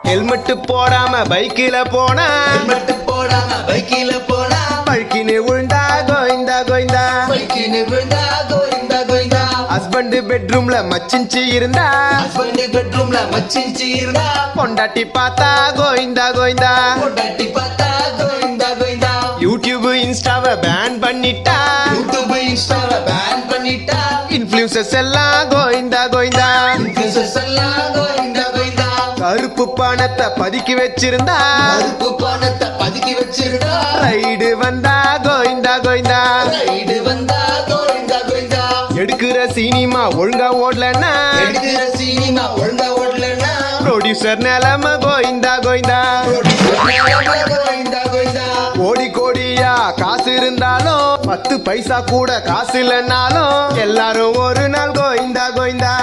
helmet போடாம பைக்கில போனா பழுக்கின்னு விழுந்தா கோயிந்தா கோயிந்தா ஹஸ்பண்ட் பெட்ரூம்ல மச்சிஞ்சி இருந்தா பொண்டாட்டி பார்த்தா கோயிந்தா கோயிந்தா யூடியூப் இன்ஸ்டாவை பேன் பண்ணிட்டா இன்ஃப்ளூயன்சர்ஸ் எல்லாம் கோயிந்தா கோயிந்தா கருப்பு பணத்தை பதுக்கி வச்சிருந்தா ரைடு வந்தா கோயிந்தா கோயிந்தா எடுக்கிற சினிமா ஒழுங்கா ஓடலன்னா ப்ரொடியூசர் நிலைமை கோயிந்தா கோயிந்தா கோடி கோடியா காசு இருந்தாலும் 10 பைசா கூட காசு இல்லைன்னாலும் எல்லாரும் ஒரு நாள் கோயிந்தா கோயிந்தா